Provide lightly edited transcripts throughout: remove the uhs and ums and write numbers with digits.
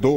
2,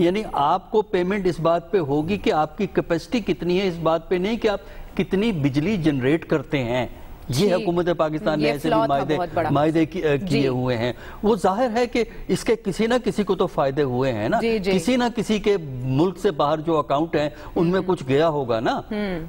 یعنی آپ کو پیمنٹ اس بات پہ ہوگی کہ آپ کی کیپیسٹی کتنی ہے، اس بات پہ نہیں کہ آپ کتنی بجلی جنریٹ کرتے ہیں. یہ حکومت پاکستان نے ایسے بھی معاہدے کیے ہوئے ہیں. وہ ظاہر ہے کہ اس کے کسی نہ کسی کو تو فائدے ہوئے ہیں نا، کسی نہ کسی کے ملک سے باہر جو اکاؤنٹ ہیں ان میں کچھ گیا ہوگا نا.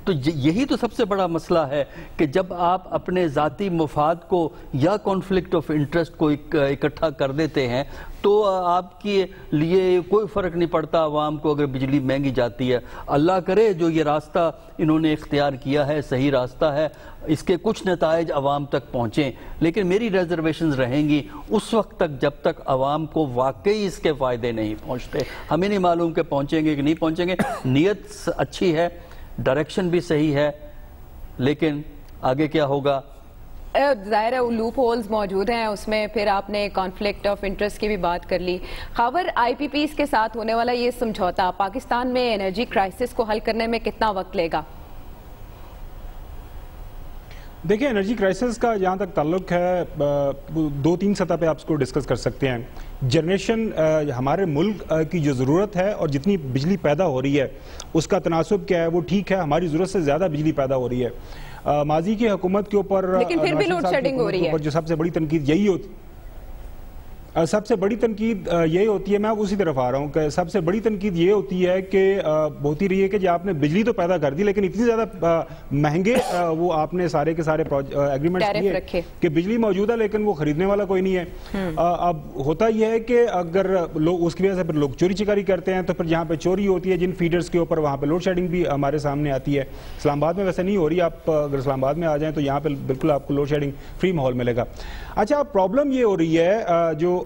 تو یہی تو سب سے بڑا مسئلہ ہے کہ جب آپ اپنے ذاتی مفاد کو یا کانفلکٹ آف انٹرسٹ کو اکٹھا کر دیتے ہیں تو آپ کے لیے کوئی فرق نہیں پڑتا عوام کو اگر بجلی مہنگی جاتی ہے. اللہ کرے جو یہ راستہ انہوں نے اختیار کیا ہے صحیح راستہ ہے، اس کے کچھ نتائج عوام تک پہنچیں، لیکن میری ریزرویشنز رہیں گی اس وقت تک جب تک عوام کو واقعی اس کے فائدے نہیں پہنچتے. ہمیں نہیں معلوم کہ پہنچیں گے کہ نہیں پہنچیں گے. نیت اچھی ہے، ڈائریکشن بھی صحیح ہے، لیکن آگے کیا ہوگا؟ ظاہر ہے لوپ ہولز موجود ہیں اس میں. پھر آپ نے کانفلکٹ آف انٹرسٹ کی بھی بات کر لی. خاور آئی پی پیز کے ساتھ ہونے والا یہ سمجھوتا پاکستان میں انرجی کرائسس کو حل کرنے میں کتنا وقت لے گا؟ دیکھیں انرجی کرائسس کا جہاں تک تعلق ہے 2-3 سطح پہ آپ اس کو ڈسکس کر سکتے ہیں. جنریشن ہمارے ملک کی جو ضرورت ہے اور جتنی بجلی پیدا ہو رہی ہے اس کا تناسب کیا ہے، وہ ٹھیک ہے. ہماری ضرورت سے زیادہ بجلی پیدا ہو رہی ہے. ماضی کی حکومت کے اوپر لیکن پھر بھی لوڈ شیڈنگ ہو رہی ہے. جو سب سے بڑی تنقید یہی ہوتی یہی ہوتی ہے، میں اسی طرف آ رہا ہوں کہ سب سے بڑی تنقید یہ ہوتی ہے کہ ہوتی رہی ہے کہ آپ نے بجلی تو پیدا کر دی لیکن اتنی زیادہ مہنگے وہ آپ نے سارے کے سارے ایگریمنٹس کیے کہ بجلی موجود ہے لیکن وہ خریدنے والا کوئی نہیں ہے. اب ہوتا یہ ہے کہ اگر لوگ اس کی وجہ سے پھر لوگ چوری چکاری کرتے ہیں تو پھر جہاں پہ چوری ہوتی ہے جن فیڈرز کے اوپر وہاں پہ لوڈ شیڈنگ بھی ہمارے سامنے آتی ہے. اسلام آباد میں ویسے نہیں ہو رہی، آپ اگر اسلام آباد میں آ جائیں تو یہاں پہ بالکل آپ کو لوڈ شیڈنگ فری ماحول ملے گا. اچھا پرابلم یہ ہو رہی ہے جو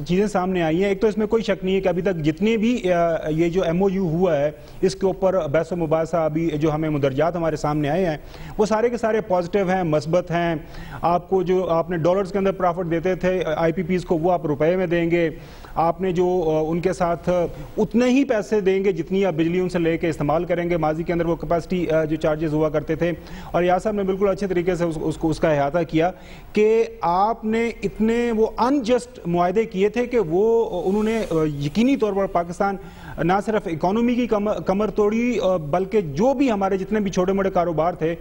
چیزیں سامنے آئی ہیں، ایک تو اس میں کوئی شک نہیں ہے کہ ابھی تک جتنے بھی یہ جو ایم او یو ہوا ہے اس کے اوپر بحث و مباحثہ ابھی جو ہمیں مندرجات ہمارے سامنے آئے ہیں وہ سارے کے سارے پازیٹیو ہیں، مثبت ہیں. آپ کو جو آپ نے ڈالرز کے اندر پرافٹ دیتے تھے آئی پی پیز کو وہ آپ روپے میں دیں گے. آپ نے جو ان کے ساتھ اتنے ہی پیسے دیں گے جتنی آپ بجلی ان سے لے کے استعمال کریں گے. ماضی کے اندر وہ کیپیسٹی جو چارجز ہوا کرتے تھے اور یاسر صاحب نے بالکل اچھے طریقے سے اس کا احاطہ کیا کہ آپ نے اتنے وہ انجسٹ معاہدے کیے تھے کہ وہ انہوں نے یقینی طور پر پاکستان نہ صرف اکانومی کی کمر توڑی بلکہ جو بھی ہمارے جتنے بھی چھوٹے موٹے کاروبار تھے،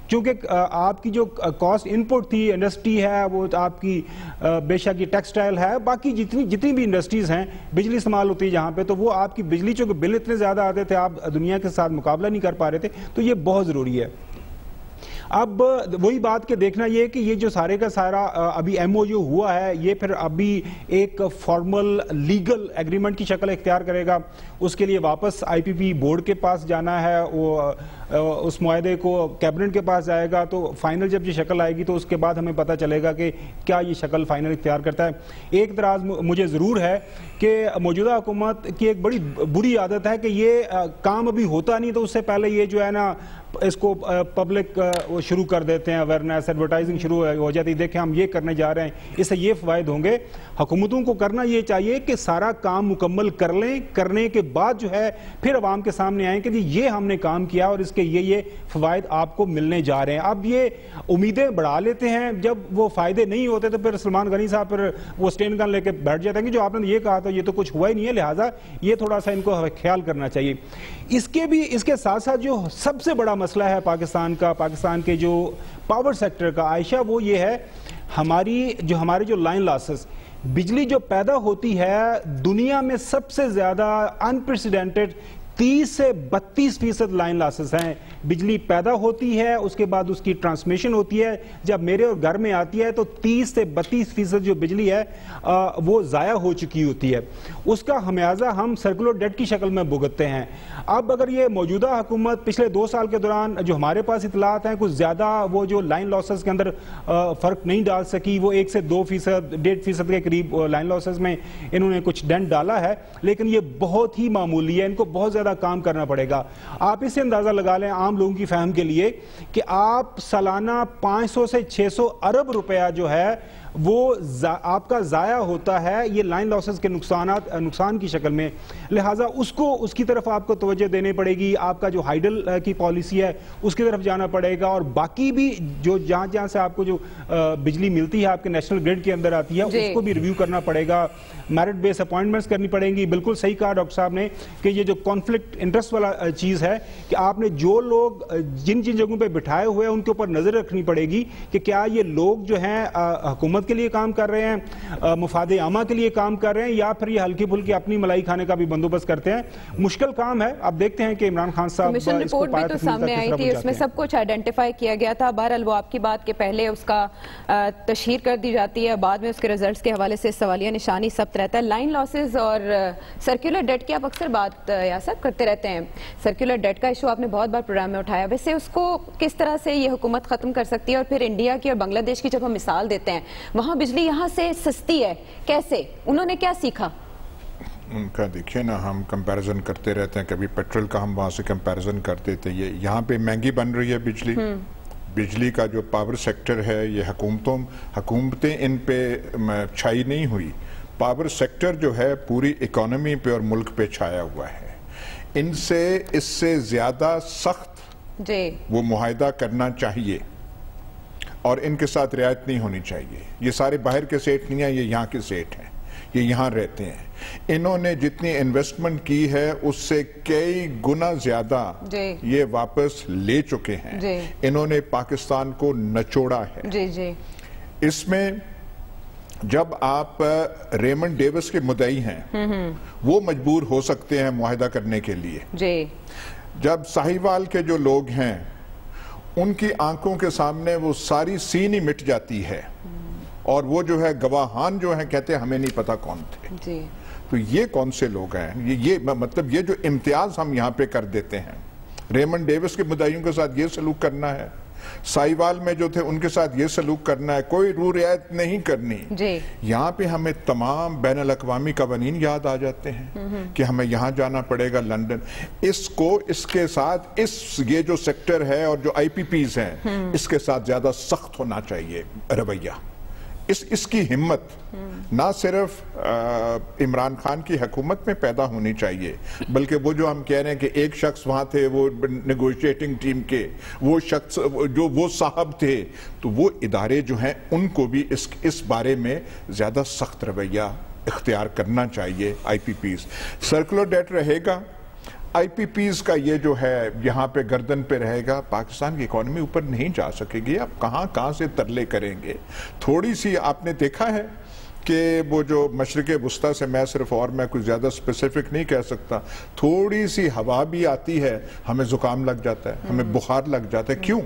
چونکہ آپ کی جو کاسٹ انپٹ تھی انڈسٹری ہے وہ آپ کی بے شک یہ ٹیکسٹائل ہے، باقی جتنی بھی انڈسٹریز ہیں بجلی استعمال ہوتی ہے جہاں پہ، تو وہ آپ کی بجلی چونکہ بل اتنے زیادہ آتے تھے آپ دنیا کے ساتھ مقابلہ نہیں کر پا رہے تھے، تو یہ بہت ضروری ہے. اب وہی بات کہ دیکھنا یہ کہ یہ جو سارے کا سارا ابھی ایم او یو ہوا ہے یہ پھر ابھی ایک فارمل لیگل ایگریمنٹ کی شکل اختیار کرے گا. اس کے لیے واپس آئی پی پی بورڈ کے پاس جانا ہے، وہ اس معاہدے کو کیبنٹ کے پاس جائے گا، تو فائنل جب یہ شکل آئے گی تو اس کے بعد ہمیں پتہ چلے گا کہ کیا یہ شکل فائنل اختیار کرتا ہے. ایک اعتراض مجھے ضرور ہے کہ موجودہ حکومت کی ایک بڑی بری عادت ہے کہ یہ کام ابھی ہوتا نہیں تو اس سے پہلے یہ جو ہے نا اس کو پبلک شروع کر دیتے ہیں، اویئرنیس ایڈورٹائزنگ شروع ہو جاتی ہے، دیکھیں ہم یہ کرنے جا رہے ہیں اس سے یہ فوائد ہوں گے. حکومتوں کو کرنا یہ چاہیے کہ سارا کام مکمل کر لیں، کرنے کے بعد جو ہے پھر عوام کے سامنے آئیں کہ یہ ہم نے کام کیا اور اس کے یہ فوائد آپ کو ملنے جا رہے ہیں. اب یہ امیدیں بڑھا لیتے ہیں، جب وہ فائدے نہیں ہوتے تو پھر سلمان غنی صاحب پھر وہ سٹینڈ گن لے کے بیٹھ جاتے ہیں کہ جو آپ نے یہ کہا تھا یہ تو کچھ ہوا ہی نہیں ہے، لہٰذا یہ تھوڑا سا ان کو خیال کرنا چاہیے. اس کے ساتھ ساتھ جو سب سے بڑا مسئلہ ہے پاکستان کے جو پاور سیکٹر کا عائشہ، وہ یہ ہے ہمارے جو لائن لاسز، بجلی جو پیدا ہوتی ہے دنیا میں سب سے زیادہ انپریسیڈنٹڈ 30 سے 32% لائن لاسز ہیں. بجلی پیدا ہوتی ہے، اس کے بعد اس کی ٹرانسمیشن ہوتی ہے، جب میرے اور گھر میں آتی ہے تو 30 سے 32% جو بجلی ہے وہ ضائع ہو چکی ہوتی ہے. اس کا خمیازہ ہم سرکولر ڈیٹ کی شکل میں بھگتتے ہیں. اب اگر یہ موجودہ حکومت پچھلے 2 سال کے دوران جو ہمارے پاس اطلاعات ہیں کچھ زیادہ وہ جو لائن لاسز کے اندر فرق نہیں ڈال سکی، وہ 1 سے 2%، 1.5% کے قریب لائن لاسز میں انہوں نے کچھ ڈینٹ ڈالا ہے، لیکن یہ بہت ہی معمولی ہے، ان کو بہت زیادہ کام کرنا پڑے گا. آپ اس سے اندازہ لگا لیں عام لوگوں کی فہم کے لیے کہ آپ سالانہ 500 سے 600 ارب روپیہ جو ہے وہ آپ کا ضائع ہوتا ہے یہ لائن لاسز کے نقصان کی شکل میں. لہٰذا اس کی طرف آپ کو توجہ دینی پڑے گی. آپ کا جو ہائیڈل کی پالیسی ہے اس کی طرف جانا پڑے گا, اور باقی بھی جو جہاں سے آپ کو جو بجلی ملتی ہے آپ کے نیشنل گریڈ کے اندر آتی ہے اس کو بھی ریویو کرنا پڑے گا. میرٹ بیس اپوائنٹمنٹس کرنی پڑیں گی. بالکل صحیح کہا ڈاکٹر صاحب نے کہ یہ جو کانفلکٹ انٹرسٹ والا چیز ہے کہ آپ نے جو لوگ جن جگہوں پہ بٹھائے ہوئے ہیں ان کے اوپر نظر رکھنی پڑے گی کہ کیا یہ لوگ جو ہیں حکومت کے لیے کام کر رہے ہیں, مفاد عامہ کے لیے کام کر رہے ہیں, یا پھر یہ ہلکی پھلکی اپنی ملائی کھانے کا بھی بندوبست کرتے ہیں. مشکل کام ہے. آپ دیکھتے ہیں کہ عمران خان صاحب کمیشن رپورٹ بھی تو سامنے آئی تھی, اس میں سب کچھ آئیڈینٹیفائی کیا گیا تھا. بہرحال وہ آپ کی بات کے پہلے اس کا تشہیر کر دی جاتی ہے, بعد میں اس کے ریزلٹس کے حوالے سے سوالیہ نشانی ثبت رہتا ہے. لائن لاسز اور سرکولر ڈیٹ کی آپ اکثر بات یاسر کرتے رہتے ہیں. سرکولر ڈیٹ کا ایشو آپ نے بہت بار پروگرام میں اٹھایا. ویسے اس کو کس طرح سے یہ حکومت ختم کر سکتی ہے؟ اور پھر انڈیا کی اور بنگلہ دیش کی جب ہم مثال دیتے ہیں, وہاں بجلی یہاں سے سستی ہے, کیسے؟ انہوں نے کیا سیکھا؟ ان کا دیکھیے نا, ہم کمپیریزن کرتے رہتے ہیں. کبھی پیٹرول کا ہم وہاں سے کمپیریزن کرتے تھے. یہ یہاں پہ مہنگی بن رہی ہے بجلی. بجلی کا جو پاور سیکٹر ہے یہ حکومتیں ان پہ چھائی نہیں ہوئی. پاور سیکٹر جو ہے پوری اکانومی پہ اور ملک پہ چھایا ہوا ہے. اس سے زیادہ سخت وہ معاہدہ کرنا چاہیے اور ان کے ساتھ رعایت نہیں ہونی چاہیے. یہ سارے باہر کے سیٹ نہیں ہیں, یہ یہاں کے سیٹ ہیں, یہ یہاں رہتے ہیں. انہوں نے جتنی انویسٹمنٹ کی ہے اس سے کئی گنا زیادہ یہ واپس لے چکے ہیں. انہوں نے پاکستان کو نچوڑا ہے. اس میں جب آپ ریمنڈ ڈیوس کے مدعی ہیں وہ مجبور ہو سکتے ہیں معاہدہ کرنے کے لیے. جب ساہیوال کے جو لوگ ہیں ان کی آنکھوں کے سامنے وہ ساری سین ہی مٹ جاتی ہے, اور وہ جو ہے گواہان جو ہیں کہتے ہیں ہمیں نہیں پتا کون تھے. تو یہ کون سے لوگ ہیں؟ یہ مطلب یہ جو امتیاز ہم یہاں پہ کر دیتے ہیں, ریمنڈ ڈیوس کے مدعیوں کے ساتھ یہ سلوک کرنا ہے, سائیوال میں جو تھے ان کے ساتھ یہ سلوک کرنا ہے, کوئی رو رعایت نہیں کرنی. یہاں پہ ہمیں تمام بین الاقوامی قوانین یاد آ جاتے ہیں کہ ہمیں یہاں جانا پڑے گا لندن. اس کے ساتھ یہ جو سیکٹر ہے اور جو آئی پی پیز ہیں اس کے ساتھ زیادہ سخت ہونا چاہیے رویہ. اس کی ہمت نہ صرف عمران خان کی حکومت میں پیدا ہونی چاہیے, بلکہ وہ جو ہم کہہ رہے ہیں کہ ایک شخص وہاں تھے وہ نیگوشیٹنگ ٹیم کے, وہ شخص جو وہ صاحب تھے, تو وہ ادارے جو ہیں ان کو بھی اس بارے میں زیادہ سخت رویہ اختیار کرنا چاہیے. آئی پی پیز سرکولر ڈیٹ رہے گا, آئی پی پیز کا یہ جو ہے یہاں پہ گردن پہ رہے گا, پاکستان کی اکانومی اوپر نہیں جا سکے گی. اب کہاں سے ترلے کریں گے؟ تھوڑی سی آپ نے دیکھا ہے کہ وہ جو مشرق وسطی سے میں کچھ زیادہ اسپیسیفک نہیں کہہ سکتا, تھوڑی سی ہوا بھی آتی ہے ہمیں زکام لگ جاتا ہے, ہمیں بخار لگ جاتا ہے. کیوں؟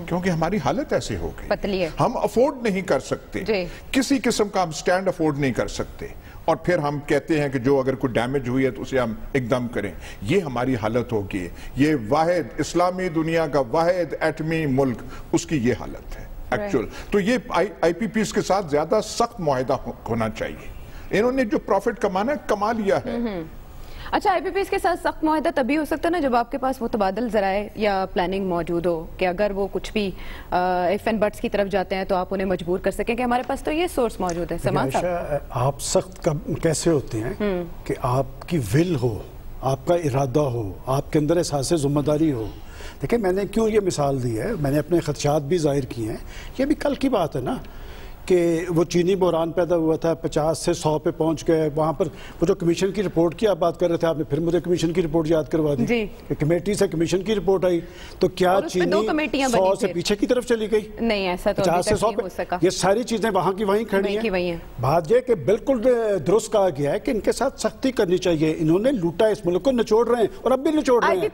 کیونکہ ہماری حالت ایسی ہو گئی, ہم افورڈ نہیں کر سکتے, کسی قسم کا ہم سٹینڈ افورڈ نہیں کر سکتے, اور پھر ہم کہتے ہیں کہ جو اگر کوئی ڈیمیج ہوئی ہے تو اسے ہم اقدام کریں. یہ ہماری حالت ہوگی. یہ واحد اسلامی دنیا کا واحد ایٹمی ملک, اس کی یہ حالت ہے ایکچول. تو یہ آئی پی پیز کے ساتھ زیادہ سخت معاہدہ ہونا چاہیے. انہوں نے جو پروفٹ کمانا ہے کما لیا ہے. اچھا, آئی پی پیز کے ساتھ سخت معاہدہ تبھی ہو سکتا ہے نا جب آپ کے پاس متبادل ذرائع یا پلاننگ موجود ہو, کہ اگر وہ کچھ بھی ایف اینڈ بٹس کی طرف جاتے ہیں تو آپ انہیں مجبور کر سکیں کہ ہمارے پاس تو یہ سورس موجود ہے. سلمان صاحب, آپ سخت کیسے ہوتے ہیں کہ آپ کی ول ہو, آپ کا ارادہ ہو, آپ کے اندر احساس ذمہ داری ہو. دیکھیں میں نے کیوں یہ مثال دی ہے, میں نے اپنے خدشات بھی ظاہر کیے ہیں. یہ بھی کل کی بات ہے نا کہ وہ چینی بحران پیدا ہوا تھا, 50 سے 100 پہ پہنچ گئے. وہاں پر وہ جو کمیشن کی رپورٹ کی آپ بات کر رہے تھے, آپ نے پھر مجھے کمیشن کی رپورٹ یاد کروا دی کہ کمیٹی سے کمیشن کی رپورٹ آئی, تو کیا چینی 100 سے پیچھے کی طرف چلی گئی؟ نہیں, ایسا تو 50 سے 100 پہ یہ ساری چیزیں وہاں کی وہیں کھڑی ہیں. بات یہ کہ بالکل درست کہا گیا ہے کہ ان کے ساتھ سختی کرنی چاہیے. انہوں نے لوٹا, اس ملک کو نچوڑ رہے ہیں اور اب بھی نچوڑ رہے ہیں.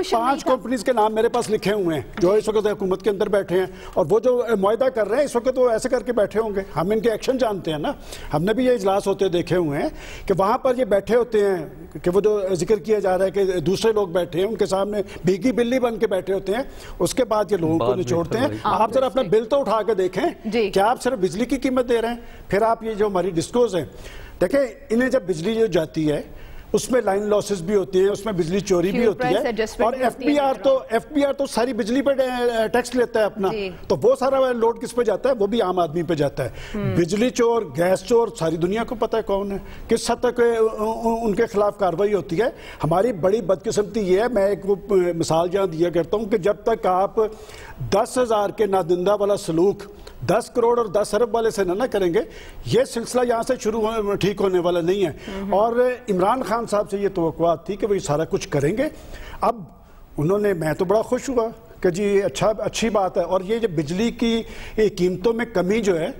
5 کمپنیز کے نام میرے پاس لکھے ہوئے ہیں جو اس وقت حکومت کے اندر بیٹھے ہیں, اور وہ جو معاہدہ کر رہے ہیں اس وقت وہ ایسے کر کے بیٹھے ہوں گے. ہم ان کے ایکشن جانتے ہیں نا, ہم نے بھی یہ اجلاس ہوتے دیکھے ہوئے ہیں کہ وہاں پر یہ بیٹھے ہوتے ہیں کہ وہ جو ذکر کیا جا رہا ہے کہ دوسرے لوگ بیٹھے ہیں ان کے سامنے بھیگی بلی بن کے بیٹھے ہوتے ہیں, اس کے بعد یہ لوگوں کو نچوڑتے ہیں. آپ ذرا اپنا بل تو اٹھا کے دیکھیں کہ آپ صرف بجلی کی قیمت دے رہے ہیں, پھر آپ یہ جو ہماری ڈسکوز ہیں دیکھیں, انہیں جب بجلی جو جاتی ہے اس میں لائن لاسز بھی ہوتے ہیں, اس میں بجلی چوری بھی ہوتی ہے, اور ایف بی آر تو ساری بجلی پہ ٹیکس لیتا ہے اپنا, تو وہ سارا لوڈ کس پہ جاتا ہے؟ وہ بھی عام آدمی پہ جاتا ہے. بجلی چور, گیس چور ساری دنیا کو پتہ ہے کون ہے, کس حد تک ان کے خلاف کارروائی ہوتی ہے. ہماری بڑی بدقسمتی یہ ہے, میں ایک مثال جہاں دیا کرتا ہوں کہ جب تک آپ 10,000 کے نادندہ والا سلوک 10 کروڑ اور 10 ارب والے سے نہ کریں گے, یہ سلسلہ یہاں سے شروع ٹھیک ہونے والا نہیں ہے. اور عمران خان صاحب سے یہ توقعات تھی کہ وہ یہ سارا کچھ کریں گے. اب انہوں نے, میں تو بڑا خوش ہوا کہ جی اچھی بات ہے. اور یہ جو بجلی کی قیمتوں میں کمی جو ہے,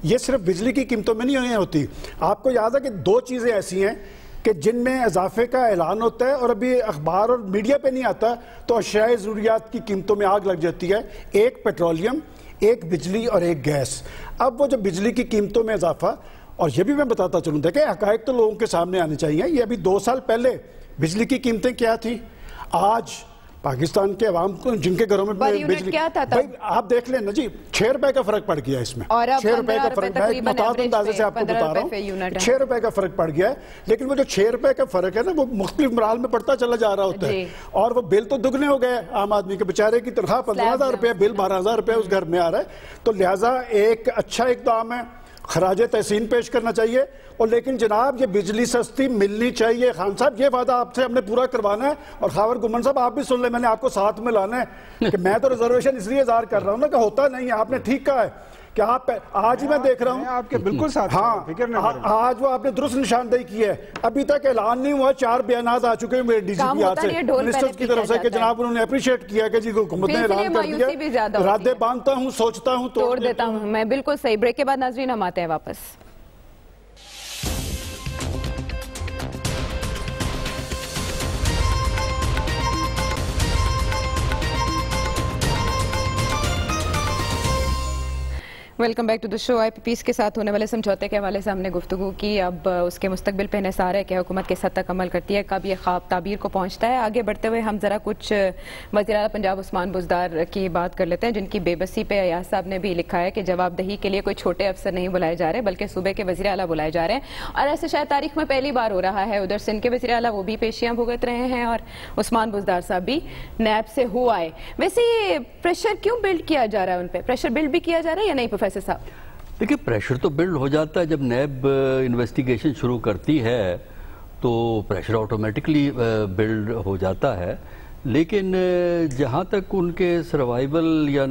یہ صرف بجلی کی قیمتوں میں نہیں ہوتی. آپ کو یاد ہے کہ 2 چیزیں ایسی ہیں کہ جن میں اضافے کا اعلان ہوتا ہے اور ابھی اخبار اور میڈیا پہ نہیں آتا, تو اشیاء ضروریات کی قیمتوں میں آگ لگ جاتی ہے. ایک پیٹرولیم, ایک بجلی اور ایک گیس. اب وہ جو بجلی کی قیمتوں میں اضافہ, اور یہ بھی میں بتاتا چلوں, دیکھیں حقائق تو لوگوں کے سامنے آنے چاہیے. یہ ابھی 2 سال پہلے بجلی کی قیمتیں کیا تھی, آج پاکستان کے عوام کو جن کے گھروں میں بجلی, آپ دیکھ لیں نا جی, 6 روپے کا فرق پڑ گیا اس میں. 6 روپے کا فرق, میں محتاط اندازے سے آپ کو بتا رہا ہوں, 6 روپے کا فرق پڑ گیا ہے. لیکن وہ جو 6 روپے کا فرق ہے نا, وہ مختلف مراحل میں پڑتا چلا جا رہا ہوتا ہے. اور وہ بل تو دگنے ہو گئے عام آدمی کے, بیچارے کی تنخواہ 15,000 روپے, بل 12,000 روپے اس گھر میں آ رہا ہے. تو لہٰذا ایک اچھا اقدام ہے, خراج تحسین پیش کرنا چاہیے. اور لیکن جناب یہ بجلی سستی ملنی چاہیے. خان صاحب یہ وعدہ آپ سے ہم نے پورا کروانا ہے. اور خاور گمن صاحب آپ بھی سن لیں, میں نے آپ کو ساتھ میں لانا ہے کہ میں تو ریزرویشن اس لیے اظہار کر رہا ہوں نا کہ ہوتا نہیں ہے. آپ نے ٹھیک کہا ہے کہ آپ آج ہی میں دیکھ رہا ہوں آپ کے بالکل ساتھ, ہاں آج وہ آپ نے درست نشاندہی کی ہے. ابھی تک اعلان نہیں ہوا, 4 بیانات آ چکے ہیں ڈی جی پی آر سے, منسٹرز کی طرف سے, کہ جناب انہوں نے اپریشیٹ کیا کہ جی حکومت نے اعلان کر دیا. ارادے باندھتا ہوں, سوچتا ہوں, توڑ دیتا ہوں میں. بالکل صحیح. بریک کے بعد ناظرین ہم آتے ہیں واپس. Welcome back to the show. I P Ps کے ساتھ ہونے والے سمجھوتے کے حوالے سے ہم نے گفتگو کی. اب اس کے مستقبل پہ انحصار ہے کہ حکومت کس حد تک عمل کرتی ہے, کب یہ خواب تعبیر کو پہنچتا ہے. آگے بڑھتے ہوئے ہم ذرا کچھ وزیر اعلیٰ پنجاب عثمان بزدار کی بات کر لیتے ہیں, جن کی بے بسی پہ ایاز صاحب نے بھی لکھا ہے کہ جواب دہی کے لیے کوئی چھوٹے افسر نہیں بلائے جا رہے, بلکہ صوبے کے وزیر اعلیٰ بلائے جا رہے ہیں. اور ایسے شاید تاریخ میں پہلی بار ہو رہا ہے. ادھر سندھ کے وزیر اعلیٰ وہ بھی پیشیاں بھگت رہے ہیں, اور عثمان بزدار صاحب بھی نیب سے ہو آئے. ویسے یہ پریشر کیوں بلڈ کیا جا رہا ہے ان پہ؟ پریشر بلڈ بھی کیا جا رہا ہے یا نہیں پروفیسر صاحب؟ دیکھیں, پریشر تو بلڈ ہو جاتا ہے جب نیب انویسٹیگیشن شروع کرتی ہے, تو پریشر آٹومیٹکلی بلڈ ہو جاتا ہے. لیکن جہاں تک ان کے سروائیول یا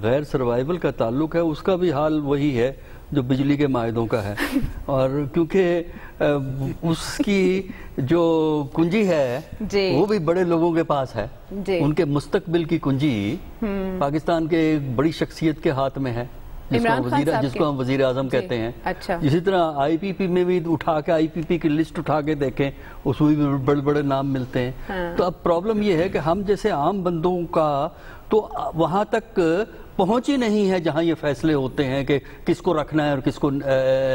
غیر سروائیول کا تعلق ہے, اس کا بھی حال وہی ہے جو بجلی کے معاہدوں کا ہے. اور کیونکہ اس کی جو کنجی ہے وہ بھی بڑے لوگوں کے پاس ہے. ان کے مستقبل کی کنجی پاکستان کے ایک بڑی شخصیت کے ہاتھ میں ہے, جس کو ہم وزیر اعظم کہتے ہیں. اسی طرح آئی پی پی میں بھی اٹھا کے, آئی پی پی کی لسٹ اٹھا کے دیکھیں, اس میں بھی بڑے بڑے نام ملتے ہیں. تو اب پرابلم یہ ہے کہ ہم جیسے عام بندوں کا تو وہاں تک پہنچ ہی نہیں ہے جہاں یہ فیصلے ہوتے ہیں کہ کس کو رکھنا ہے اور کس کو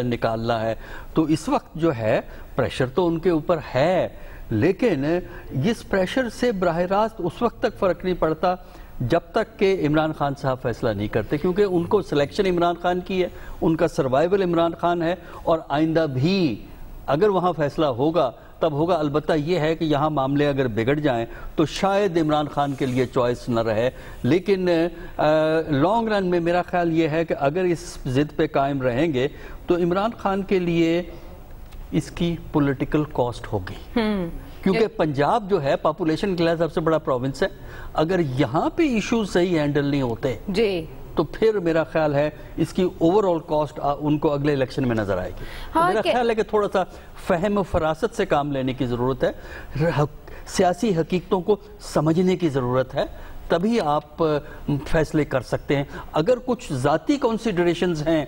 نکالنا ہے. تو اس وقت جو ہے پریشر تو ان کے اوپر ہے, لیکن اس پریشر سے براہ راست اس وقت تک فرق نہیں پڑتا جب تک کہ عمران خان صاحب فیصلہ نہیں کرتے, کیونکہ ان کو سلیکشن عمران خان کی ہے, ان کا سروائیول عمران خان ہے, اور آئندہ بھی اگر وہاں فیصلہ ہوگا تب ہوگا. البتہ یہ ہے کہ یہاں معاملے اگر بگڑ جائیں تو شاید عمران خان کے لیے چوائس نہ رہے. لیکن لانگ رن میں میرا خیال یہ ہے کہ اگر اس ضد پہ قائم رہیں گے تو عمران خان کے لیے اس کی پولیٹیکل کاسٹ ہوگی, کیونکہ پنجاب جو ہے پاپولیشن کے لحاظ سب سے بڑا پروونس ہے. اگر یہاں پہ ایشوز صحیح ہینڈل نہیں ہوتے تو پھر میرا خیال ہے اس کی اوورآل کاسٹ ان کو اگلے الیکشن میں نظر آئے گی. میرا خیال ہے کہ تھوڑا سا فہم و فراست سے کام لینے کی ضرورت ہے, سیاسی حقیقتوں کو سمجھنے کی ضرورت ہے, تبھی آپ فیصلے کر سکتے ہیں. اگر کچھ ذاتی کنسیڈریشنز ہیں,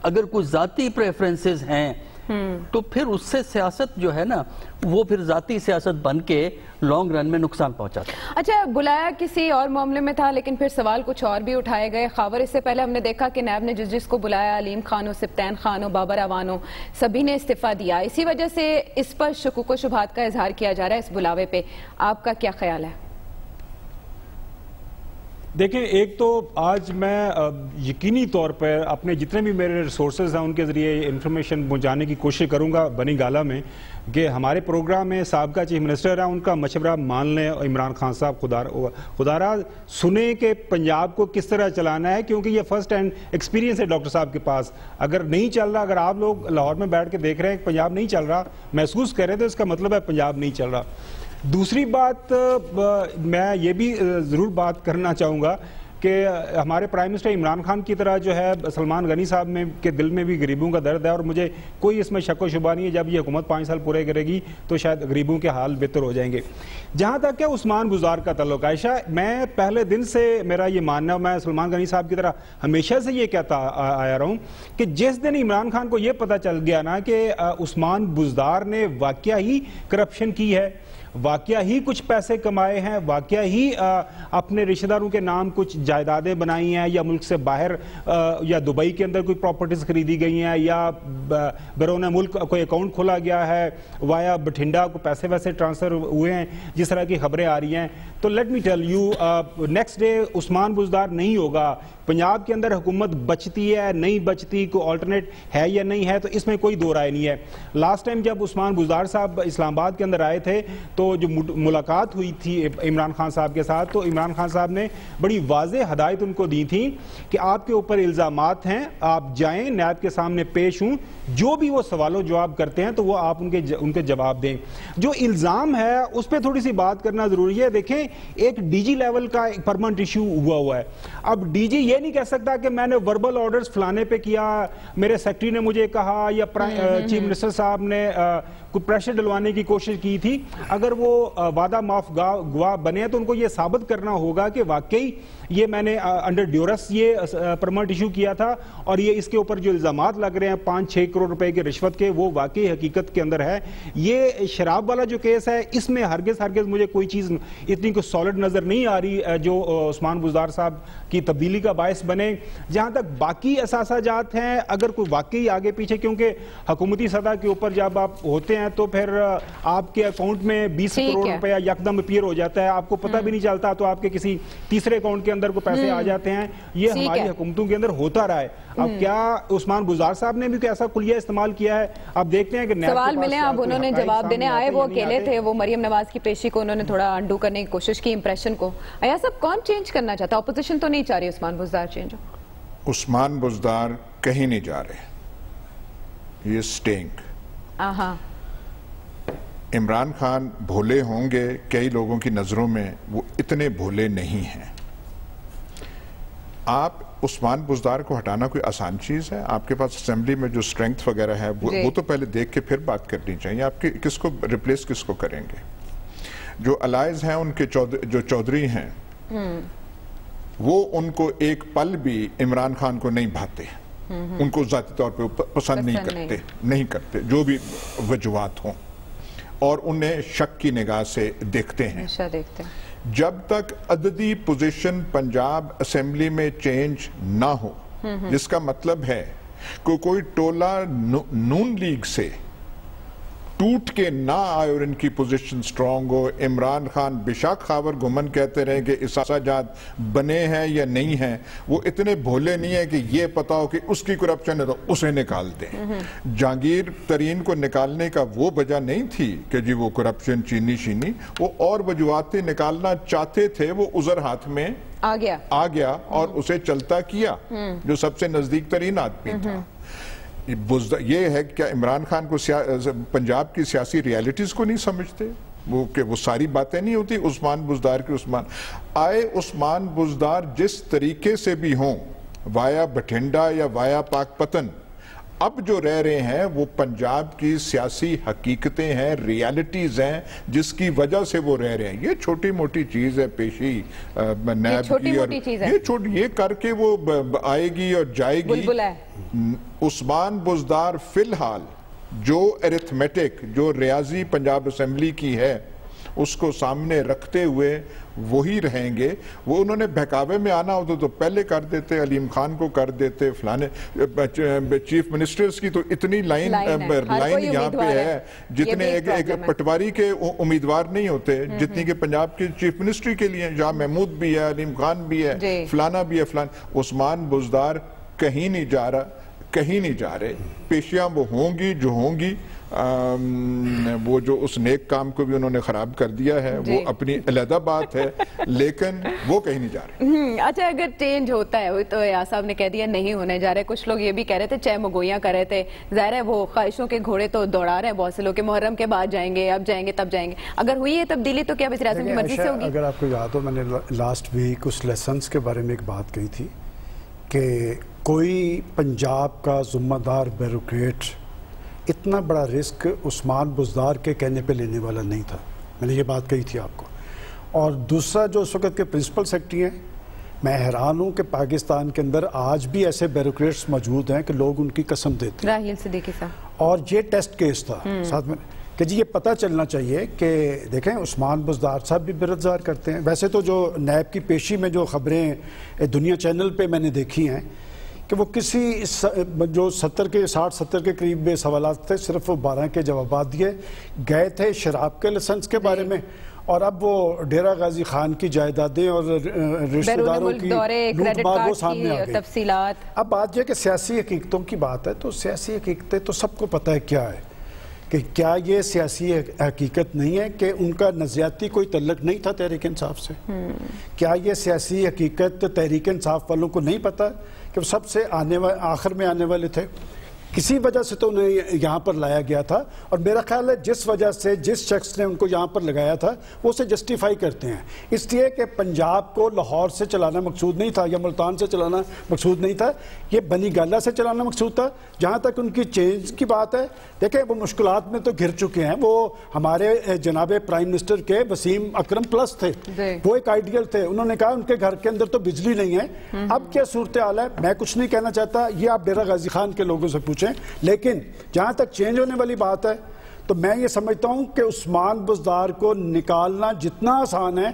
اگر کچھ ذاتی پریفرنسز ہیں, تو پھر اس سے سیاست جو ہے نا وہ پھر ذاتی سیاست بن کے لانگ رن میں نقصان پہنچاتا ہے. اچھا, بلایا کسی اور معاملے میں تھا لیکن پھر سوال کچھ اور بھی اٹھائے گئے. خاور اس سے پہلے ہم نے دیکھا کہ نیب نے جس کو بلایا, علیم خان ہو, سبطین خان ہو, بابر اوان ہو, سبھی نے استعفیٰ دیا. اسی وجہ سے اس پر شکوک و شبہات کا اظہار کیا جا رہا ہے اس بلاوے پہ. آپ کا کیا خیال ہے؟ دیکھیں، ایک تو آج میں یقینی طور پر اپنے جتنے بھی میرے ریسورسز ہیں ان کے ذریعے انفارمیشن پہنچانے کی کوشش کروں گا بنی گالہ میں، کہ ہمارے پروگرام میں سابقہ چیف منسٹر ہیں، ان کا مشورہ مان لیں عمران خان صاحب، خدارا سنیں کہ پنجاب کو کس طرح چلانا ہے، کیونکہ یہ فرسٹ ہینڈ ایکسپیرینس ہے ڈاکٹر صاحب کے پاس. اگر نہیں چل رہا، اگر آپ لوگ لاہور میں بیٹھ کے دیکھ رہے ہیں کہ پنجاب نہیں چل رہا، محسوس کر رہے تو اس کا مطلب ہے پنجاب نہیں چل رہا. دوسری بات میں یہ بھی ضرور بات کرنا چاہوں گا کہ ہمارے پرائم منسٹر عمران خان کی طرح جو ہے سلمان غنی صاحب میں کے دل میں بھی غریبوں کا درد ہے، اور مجھے کوئی اس میں شک و شبہ نہیں ہے جب یہ حکومت 5 سال پورے کرے گی تو شاید غریبوں کے حال بہتر ہو جائیں گے. جہاں تک کہ عثمان بزدار کا تعلق، عائشہ، میں پہلے دن سے میرا یہ ماننا، میں سلمان غنی صاحب کی طرح ہمیشہ سے یہ کہتا آیا رہا ہوں کہ جس دن عمران خان کو یہ پتہ چل گیا نا کہ عثمان بزدار نے واقعہ ہی کرپشن کی ہے، واقعہ ہی کچھ پیسے کمائے ہیں، واقعہ ہی اپنے رشتہ داروں کے نام کچھ جائیدادیں بنائی ہیں، یا ملک سے باہر یا دبئی کے اندر کوئی پراپرٹیز خریدی گئی ہیں، یا بیرون ملک کوئی اکاؤنٹ کھولا گیا ہے وایا بٹھنڈا کو پیسے ویسے ٹرانسفر ہوئے ہیں جس طرح کی خبریں آ رہی ہیں، تو let me tell you next day Usman Buzdar نہیں ہوگا. پنجاب کے اندر حکومت بچتی ہے نہیں بچتی، کوئی آلٹرنیٹ ہے یا نہیں ہے، تو اس میں کوئی دو رائے نہیں ہے. لاسٹ ٹائم جب عثمان بزدار صاحب اسلام آباد کے اندر آئے تھے تو جو ملاقات ہوئی تھی عمران خان صاحب کے ساتھ، تو عمران خان صاحب نے بڑی واضح ہدایت ان کو دی تھی کہ آپ کے اوپر الزامات ہیں، آپ جائیں نیب کے سامنے پیش ہوں، جو بھی وہ سوال و جواب کرتے ہیں تو وہ آپ ان کے جواب دیں. جو الزام ہے اس پہ تھوڑی سی بات کرنا ضروری ہے. دیکھیں، ایک ڈی جی لیول کا ایک پرماننٹ ایشو ہوا ہے. اب ڈی جی یہ نہیں کہہ سکتا کہ میں نے وربل آرڈرز فلانے پہ کیا، میرے سیکٹری نے مجھے کہا، یا چیف منسٹر صاحب نے کوئی پریشر ڈلوانے کی کوشش کی تھی. اگر وہ وعدہ معاف گواہ بنے تو ان کو یہ ثابت کرنا ہوگا کہ واقعی یہ میں نے انڈر ڈیورس یہ پرماننٹ ایشو کیا تھا، اور یہ اس کے اوپر جو الزامات لگ رہے ہیں 5-6 کروڑ روپے کے رشوت کے، وہ واقعی حقیقت کے اندر ہے. یہ شراب والا جو کیس ہے، اس میں ہرگز مجھے کوئی چیز اتنی کوئی سالڈ نظر نہیں آ رہی جو عثمان بزدار صاحب کی تبدیلی کا باعث بنے. جہاں تک باقی اثاثہ جات ہیں، اگر کوئی واقعی آگے پیچھے، کیونکہ حکومتی سطح کے اوپر جب آپ ہوتے ہیں تو پھر آپ کے اکاؤنٹ میں 20 کروڑ روپیہ یکدم اپیئر ہو جاتا ہے، آپ کو پتہ بھی نہیں چلتا، تو آپ کے کسی تیسرے اکاؤنٹ کے اندر کو پیسے آ جاتے ہیں. یہ ہماری حکومتوں کے اندر ہوتا رہا ہے. اب کیا عثمان بزدار صاحب نے بھی کوئی ایسا کلیہ استعمال کیا ہے؟ اب دیکھتے ہیں کہ سوال ملے، اب انہوں نے جواب دینے آئے، وہ اکیلے تھے، وہ مریم نواز کی پیشی کو انہوں نے تھوڑا انڈو کرنے کی کوشش کی، امپریشن کو. ایاز صاحب، کون چینج کرنا چاہتا؟ اپوزیشن تو نہیں چاہ رہی عثمان بزدار چینج ہو. عثمان بزدار کہیں نہیں جا رہے، یہ سٹینگ. عمران خان بھولے ہوں گے کئی لوگوں کی نظروں میں، وہ اتنے بھولے نہیں ہیں. آپ عثمان بزدار کو ہٹانا کوئی آسان چیز ہے؟ آپ کے پاس اسمبلی میں جو سٹرینگتھ وغیرہ ہے وہ تو پہلے دیکھ کے پھر بات کرنی چاہیے. آپ کس کو ریپلیس کس کو کریں گے؟ جو الائز ہیں ان کے جو چودھری ہیں وہ ان کو ایک پل بھی عمران خان کو نہیں بھاتے، ان کو ذاتی طور پہ پسند نہیں کرتے جو بھی وجوہات ہوں، اور انہیں شک کی نگاہ سے دیکھتے ہیں. جب تک عددی پوزیشن پنجاب اسمبلی میں چینج نہ ہو، جس کا مطلب ہے کہ کوئی ٹولہ نون لیگ سے ٹوٹ کے نہ آئے اور ان کی پوزیشن سٹرونگ ہو، عمران خان بشاک خاور گمن کہتے رہے کہ اثاثہ جات بنے ہیں یا نہیں ہیں، وہ اتنے بھولے نہیں ہیں کہ یہ پتا ہو کہ اس کی کرپشن ہے تو اسے نکال دیں. جہانگیر ترین کو نکالنے کا وہ وجہ نہیں تھی کہ جی وہ کرپشن چینی شینی، وہ اور وجوہات نکالنا چاہتے تھے، وہ عذر ہاتھ میں آ گیا اور اسے چلتا کیا جو سب سے نزدیک ترین آدمی تھا. یہ ہے کہ عمران خان کو پنجاب کی سیاسی ریالٹیز کو نہیں سمجھتے، وہ ساری باتیں نہیں ہوتی عثمان بزدار کی. عثمان بزدار جس طریقے سے بھی ہوں، وایا بٹھنڈا یا وایا پاک پتن، اب جو رہ رہے ہیں وہ پنجاب کی سیاسی حقیقتیں ہیں، ریالٹیز ہیں، جس کی وجہ سے وہ رہ رہے ہیں. یہ چھوٹی موٹی چیز ہے، پیشی نیب کی، اور یہ کر کے وہ آئے گی اور جائے گی. عثمان بزدار فی الحال جو ارتھمیٹک، جو ریاضی پنجاب اسمبلی کی ہے، اس کو سامنے رکھتے ہوئے وہی رہیں گے. وہ انہوں نے بہکاوے میں آنا ہوتا تو پہلے کر دیتے, علیم خان کو کر دیتے, فلانے چیف منسٹرز کی تو اتنی لائن یہاں پہ ہے جتنے ایک پٹواری کے امیدوار نہیں ہوتے جتنی کہ پنجاب کی چیف منسٹری کے لیے. جہاں محمود بھی ہے, علیم خان بھی ہے, فلانا بھی ہے, عثمان بزدار کہیں نہیں جا رہا, کہیں نہیں جا رہے. پیشیاں وہ ہوں گی جو ہوں گی. وہ جو اس نیک کام کو بھی انہوں نے خراب کر دیا ہے وہ اپنی علیحدہ بات ہے, لیکن وہ کہیں نہیں جا رہے. اچھا, اگر چینج ہوتا ہے, وہ تو ایاز صاحب نے کہہ دیا نہیں ہونے جا رہے, کچھ لوگ یہ بھی کہہ رہے تھے چہ مگویاں کر رہے تھے, ظاہر ہے وہ خواہشوں کے گھوڑے تو دوڑا رہے ہیں بہت سے لوگ کہ محرم کے بعد جائیں گے, اب جائیں گے تب جائیں گے. اگر ہوئی ہے تبدیلی تو کیا وزیر اعظم کی مرضی سے ہوگی؟ اگر آپ کو یاد ہو, میں نے لاسٹ ویک اس لیسنس کے بارے میں ایک بات کہی تھی کہ کوئی پنجاب کا ذمہ دار بیوروکریٹ اتنا بڑا رسک عثمان بزدار کے کہنے پہ لینے والا نہیں تھا. میں نے یہ بات کہی تھی آپ کو. اور دوسرا جو اس وقت کے پرنسپل سیکرٹری ہیں, میں حیران ہوں کہ پاکستان کے اندر آج بھی ایسے بیوروکریٹس موجود ہیں کہ لوگ ان کی قسم دیتے ہیں. راحیل صدیقی صاحب. اور یہ ٹیسٹ کیس تھا ساتھ میں کہ جی یہ پتہ چلنا چاہیے کہ دیکھیں عثمان بزدار صاحب بھی بیروزگار کرتے ہیں. ویسے تو جو نیب کی پیشی میں جو خبریں دنیا چینل پہ میں نے دیکھی ہیں کہ وہ کسی جو 60-70 کے قریب سوالات تھے, صرف وہ 12 کے جوابات دیے گئے تھے شراب کے لائسنس کے بارے میں. اور اب وہ ڈیرہ غازی خان کی جائیدادیں اور رشتہ داروں کی لوٹ مار وہ سامنے آ گئی. تفصیلات. اب بات یہ کہ سیاسی حقیقتوں کی بات ہے, تو سیاسی حقیقتیں تو سب کو پتہ ہے کیا ہے, کہ کیا یہ سیاسی حقیقت نہیں ہے کہ ان کا نظریاتی کوئی تعلق نہیں تھا تحریک انصاف سے؟ کیا یہ سیاسی حقیقت تحریک انصاف والوں کو نہیں پتہ کہ وہ سب سے آخر میں آنے والے تھے؟ کسی وجہ سے تو انہیں یہاں پر لایا گیا تھا, اور میرا خیال ہے جس وجہ سے جس شخص نے ان کو یہاں پر لگایا تھا وہ اسے جسٹیفائی کرتے ہیں. اس لیے کہ پنجاب کو لاہور سے چلانا مقصود نہیں تھا یا ملتان سے چلانا مقصود نہیں تھا, یہ بنی گالہ سے چلانا مقصود تھا. جہاں تک ان کی چینج کی بات ہے, دیکھیں وہ مشکلات میں تو گھر چکے ہیں. وہ ہمارے جناب پرائم منسٹر کے وسیم اکرم پلس تھے, وہ ایک آئیڈیل تھے. انہوں نے کہا ان کے گھر کے اندر تو بجلی نہیں ہے. اب کیا صورتحال ہے میں کچھ نہیں کہنا چاہتا, یہ آپ ڈیرہ غازی خان کے لوگوں سے پوچھیں. لیکن جہاں تک چینج ہونے والی بات ہے تو میں یہ سمجھتا ہوں کہ عثمان بزدار کو نکالنا جتنا آسان ہے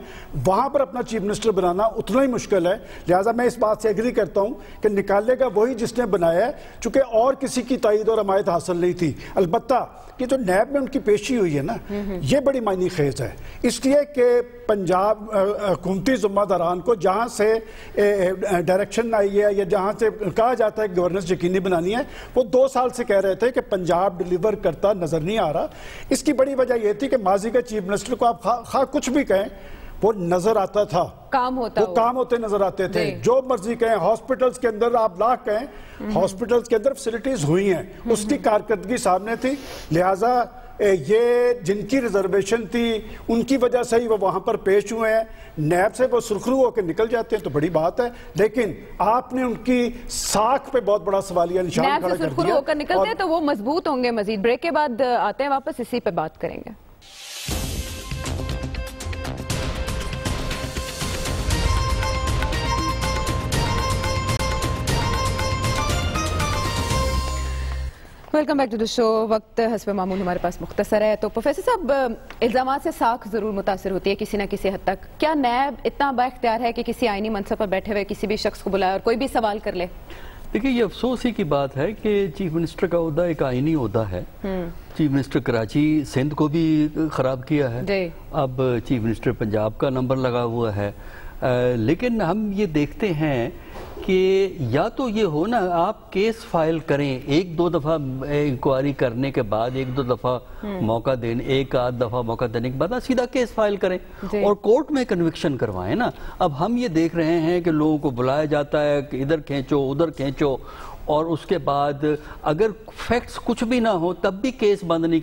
وہاں پر اپنا چیف منسٹر بنانا اتنا ہی مشکل ہے. لہٰذا میں اس بات سے ایگری کرتا ہوں کہ نکالے گا وہی جس نے بنایا ہے, چونکہ اور کسی کی تائید اور حمایت حاصل نہیں تھی. البتہ یہ جو نیب میں ان کی پیشی ہوئی ہے نا, یہ بڑی معنی خیز ہے, اس لیے کہ پنجاب حکومتی ذمہ داران کو جہاں سے ڈائریکشن آئی ہے یا جہاں سے کہا جاتا ہے کہ گورننس یقینی بنانی ہے, وہ 2 سال سے کہہ رہے تھے کہ پنجاب ڈیلیور کرتا نظر نہیں آ رہا. اس کی بڑی وجہ یہ تھی کہ ماضی کے چیف منسٹر کو آپ خواہ کچھ بھی کہیں وہ نظر آتا تھا, کام ہوتے نظر آتے تھے. جو مرضی کہیں, ہاسپٹلز کے اندر آپ لاکھ کہیں, ہاسپٹلز کے اندر فیسلٹیز ہوئی ہیں, اس کی کارکردگی سامنے تھی. لہٰذا یہ جن کی ریزرویشن تھی ان کی وجہ سے ہی وہ وہاں پر پیش ہوئے ہیں. نیب سے وہ سرخرو ہو کے نکل جاتے ہیں تو بڑی بات ہے, لیکن آپ نے ان کی ساکھ پہ بہت بڑا سوالیہ نشان کھڑا کر دیا. سرخرو ہو کر نکلتے ہیں تو وہ مضبوط ہوں گے. مزید بریک کے بعد آتے ہیں واپس, اسی پہ بات کریں گے. ویلکم بیک ٹو دی شو. وقت حسب معمول ہمارے پاس مختصر ہے, تو پروفیسر صاحب الزامات سے ساکھ ضرور متاثر ہوتی ہے کسی نہ کسی حد تک. کیا نیب اتنا با اختیار ہے کہ کسی آئینی منصب پر بیٹھے ہوئے کسی بھی شخص کو بلائے اور کوئی بھی سوال کر لے؟ دیکھیں یہ افسوس ہی کی بات ہے کہ چیف منسٹر کا عہدہ ایک آئینی عہدہ ہے. چیف منسٹر کراچی سندھ کو بھی خراب کیا ہے, اب چیف منسٹر پنجاب کا نمبر لگا ہوا ہے. لیکن ہم یہ دیکھتے ہیں کہ یا تو یہ ہو نا, آپ کیس فائل کریں, 1-2 دفعہ انکوائری کرنے کے بعد 1-2 دفعہ موقع دینے, 1-8 دفعہ موقع دینے کے بعد سیدھا کیس فائل کریں اور کورٹ میں کنوکشن کروائیں نا. اب ہم یہ دیکھ رہے ہیں کہ لوگوں کو بلایا جاتا ہے کہ ادھر کھینچو ادھر کھینچو, اور اس کے بعد اگر فیکٹس کچھ بھی نہ ہو تب بھی کیس بند نہیں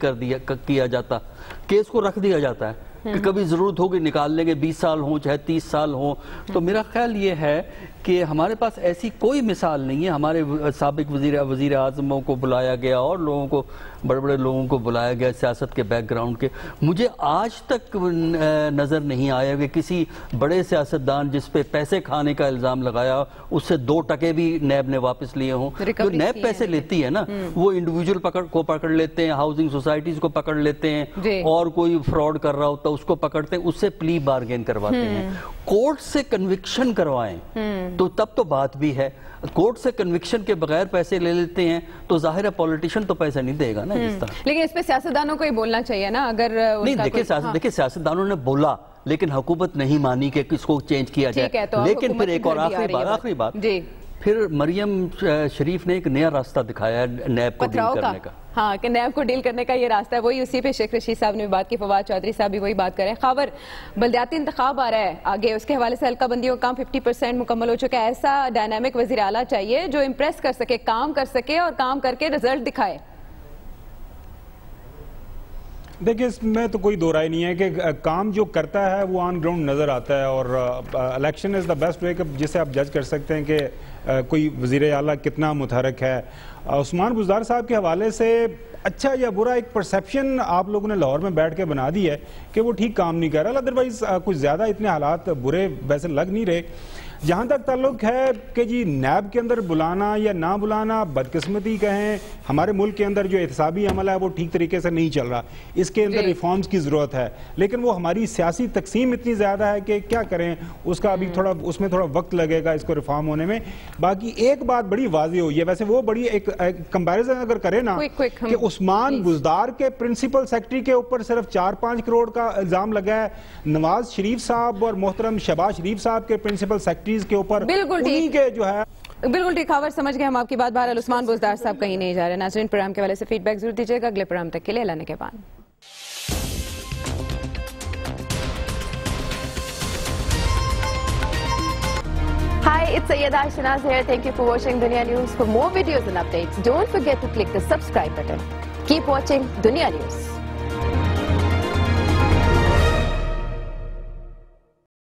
کیا جاتا, کیس کو رکھ دیا جاتا ہے کہ کبھی ضرورت ہوگی نکال لیں گے, 20 سال ہوں چاہے 30 سال ہوں. تو میرا خیال یہ ہے کہ ہمارے پاس ایسی کوئی مثال نہیں ہے. ہمارے سابق وزیر اعظموں کو بلایا گیا اور لوگوں کو, بڑے بڑے لوگوں کو بلایا گیا سیاست کے بیک گراؤنڈ کے. مجھے آج تک نظر نہیں آیا کہ کسی بڑے سیاستدان جس پہ پیسے کھانے کا الزام لگایا اس سے 2 ٹکے بھی نیب نے واپس لیے ہوں. جو نیب پیسے لیتی ہے نا, وہ انڈیویجول کو پکڑ لیتے ہیں, ہاؤسنگ سوسائٹیز کو پکڑ لیتے ہیں, اور کوئی فراڈ کر رہا ہوتا اس کو پکڑتے ہیں, اس سے پلی بارگین کرواتے ہیں. کورٹ سے کنوکشن کروائیں تو تب تو بات بھی ہے. کورٹ سے کنوکشن کے بغیر پیسے لے لیتے ہیں تو ظاہر ہے پولیٹیشین تو پیسے نہیں دے گا نا جس طرح. لیکن اس پہ سیاستدانوں کو ہی بولنا چاہیے نا. اگر نہیں دیکھیں سیاستدانوں نے بولا لیکن حکومت نہیں مانی کہ اس کو چینج کیا جائے. لیکن پھر ایک اور آخری بات, پھر مریم شریف نے ایک نیا راستہ دکھایا ہے نیب کو ڈیل کرنے کا. ہاں کہ نیب کو ڈیل کرنے کا یہ راستہ ہے, وہی اسی پہ شیخ رشید صاحب نے بھی بات کی, فواد چودھری صاحب بھی وہی بات کر رہے ہیں. خاور, بلدیاتی انتخاب آ رہا ہے آگے, اس کے حوالے سے حلقہ بندیوں کا کام 50% مکمل ہو چکا ہے. ایسا ڈائنامک وزیر اعلیٰ چاہیے جو امپریس کر سکے, کام کر سکے اور کام کر کے رزلٹ دکھائے. دیکھیں اس میں تو کوئی دو رائے نہیں ہے کہ کام جو کرتا ہے وہ آن گراؤنڈ نظر آتا ہے, اور election is the best way جس سے آپ جج کر سکتے ہیں کہ کوئی وزیر اعلیٰ کتنا متحرک ہے. عثمان بزدار صاحب کے حوالے سے اچھا یا برا ایک پرسیپشن آپ لوگوں نے لاہور میں بیٹھ کے بنا دی ہے کہ وہ ٹھیک کام نہیں کر رہا. ادروائز کچھ زیادہ اتنے حالات برے ویسے لگ نہیں رہے. جہاں تک تعلق ہے کہ جی نیب کے اندر بلانا یا نہ بلانا, بدقسمتی کہیں ہمارے ملک کے اندر جو احتسابی عمل ہے وہ ٹھیک طریقے سے نہیں چل رہا, اس کے اندر ریفارمز کی ضرورت ہے. لیکن وہ ہماری سیاسی تقسیم اتنی زیادہ ہے کہ کیا کریں, اس کا ابھی اس میں تھوڑا وقت لگے گا اس کو ریفارم ہونے میں. باقی ایک بات بڑی واضح ہوئی ہے, ویسے وہ بڑی ایک کمپیریزن اگر کریں نا کہ عثمان بزدار کے پرنسپل سیکرٹری کے اوپر صرف 4-5 کروڑ کا الزام لگا ہے, نواز شریف صاحب اور محترم شہباز شریف صاحب کے پرنسپل سیکرٹریز کے اوپر انہی کے جو ہے. بالکل ٹھیک خاور, سمجھ گئے ہم آپ کی بات. بہرحال عثمان بزدار صاحب کہیں نہیں جا رہے. ناظرین پروگرام کے والے سے فیڈ بیک ضرور دیجیے گا. اگلے پروگرام تک کے لیے اللہ نے کے بان. Hi, it's Sayyeda Shanaz here. Thank you for watching Dunya News. For more videos and updates, don't forget to click the subscribe button. Keep watching Dunya News.